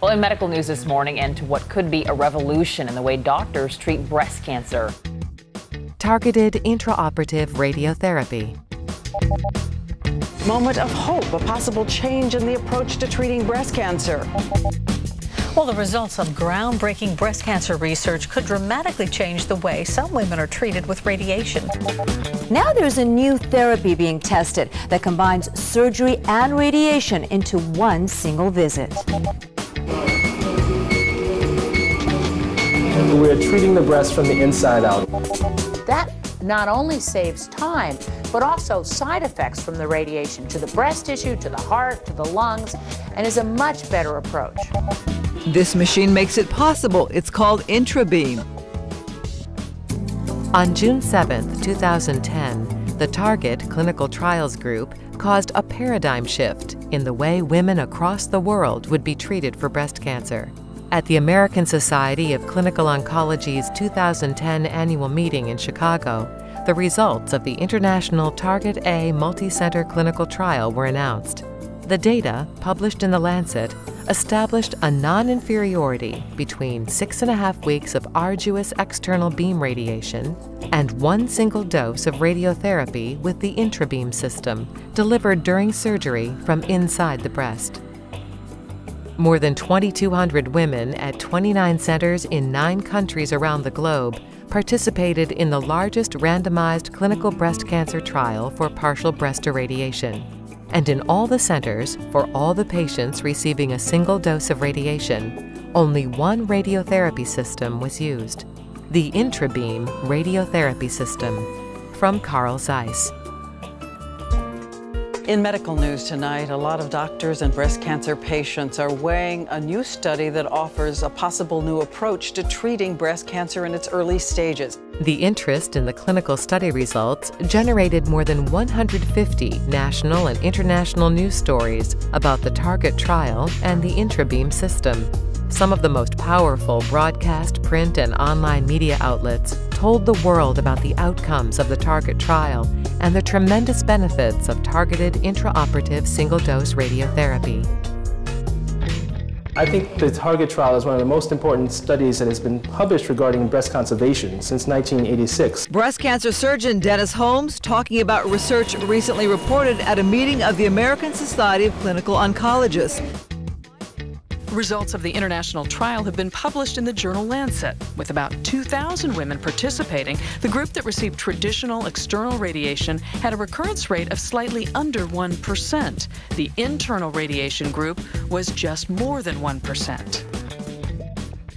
Well, in medical news this morning, and to what could be a revolution in the way doctors treat breast cancer. Targeted intraoperative radiotherapy. Moment of hope, a possible change in the approach to treating breast cancer. Well, the results of groundbreaking breast cancer research could dramatically change the way some women are treated with radiation. Now there's a new therapy being tested that combines surgery and radiation into one single visit. We're treating the breast from the inside out. That not only saves time, but also side effects from the radiation to the breast tissue, to the heart, to the lungs, and is a much better approach. This machine makes it possible. It's called INTRABEAM. On June 7, 2010, the TARGiT Clinical Trials group caused a paradigm shift in the way women across the world would be treated for breast cancer. At the American Society of Clinical Oncology's 2010 annual meeting in Chicago, the results of the International TARGiT A multi-center clinical trial were announced. The data, published in The Lancet, established a non-inferiority between 6.5 weeks of arduous external beam radiation and one single dose of radiotherapy with the INTRABEAM system, delivered during surgery from inside the breast. More than 2,200 women at 29 centers in 9 countries around the globe participated in the largest randomized clinical breast cancer trial for partial breast irradiation. And in all the centers, for all the patients receiving a single dose of radiation, only one radiotherapy system was used: the INTRABEAM Radiotherapy System, from Carl Zeiss. In medical news tonight, a lot of doctors and breast cancer patients are weighing a new study that offers a possible new approach to treating breast cancer in its early stages. The interest in the clinical study results generated more than 150 national and international news stories about the TARGiT trial and the INTRABEAM system. Some of the most powerful broadcast, print, and online media outlets told the world about the outcomes of the TARGiT trial and the tremendous benefits of targeted intraoperative single-dose radiotherapy. I think the TARGiT trial is one of the most important studies that has been published regarding breast conservation since 1986. Breast cancer surgeon Dennis Holmes talking about research recently reported at a meeting of the American Society of Clinical Oncologists. Results of the international trial have been published in the journal Lancet. With about 2,000 women participating, the group that received traditional external radiation had a recurrence rate of slightly under 1%. The internal radiation group was just more than 1%.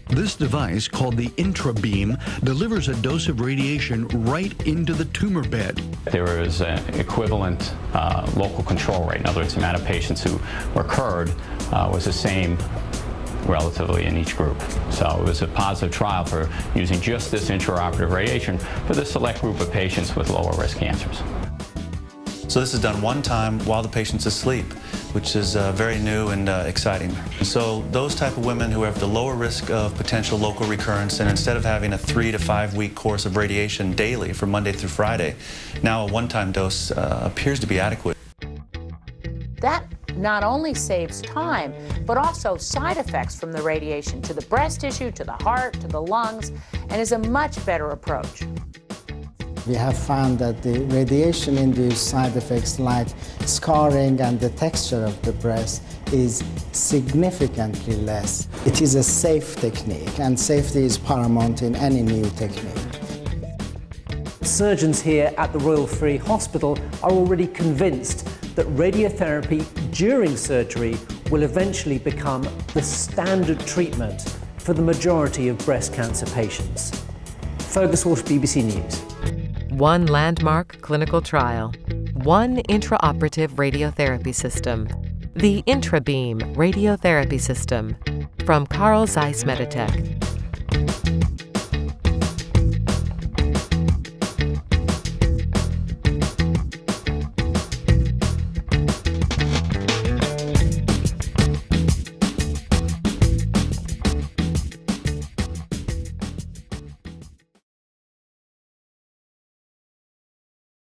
This device, called the INTRABEAM, delivers a dose of radiation right into the tumor bed. There is an equivalent local control rate. In other words, the amount of patients who recurred was the same relatively in each group. So it was a positive trial for using just this intraoperative radiation for the select group of patients with lower risk cancers. So this is done one time while the patient's asleep, which is very new and exciting. So those type of women who have the lower risk of potential local recurrence, and instead of having a 3 to 5 week course of radiation daily from Monday through Friday, now a one-time dose appears to be adequate. That not only saves time, but also side effects from the radiation to the breast tissue, to the heart, to the lungs, and is a much better approach. We have found that the radiation-induced side effects like scarring and the texture of the breast is significantly less. It is a safe technique, and safety is paramount in any new technique. Surgeons here at the Royal Free Hospital are already convinced that radiotherapy during surgery will eventually become the standard treatment for the majority of breast cancer patients. Fergus Walsh, BBC News. One landmark clinical trial, one intraoperative radiotherapy system, the INTRABEAM Radiotherapy System, from Carl Zeiss Meditec.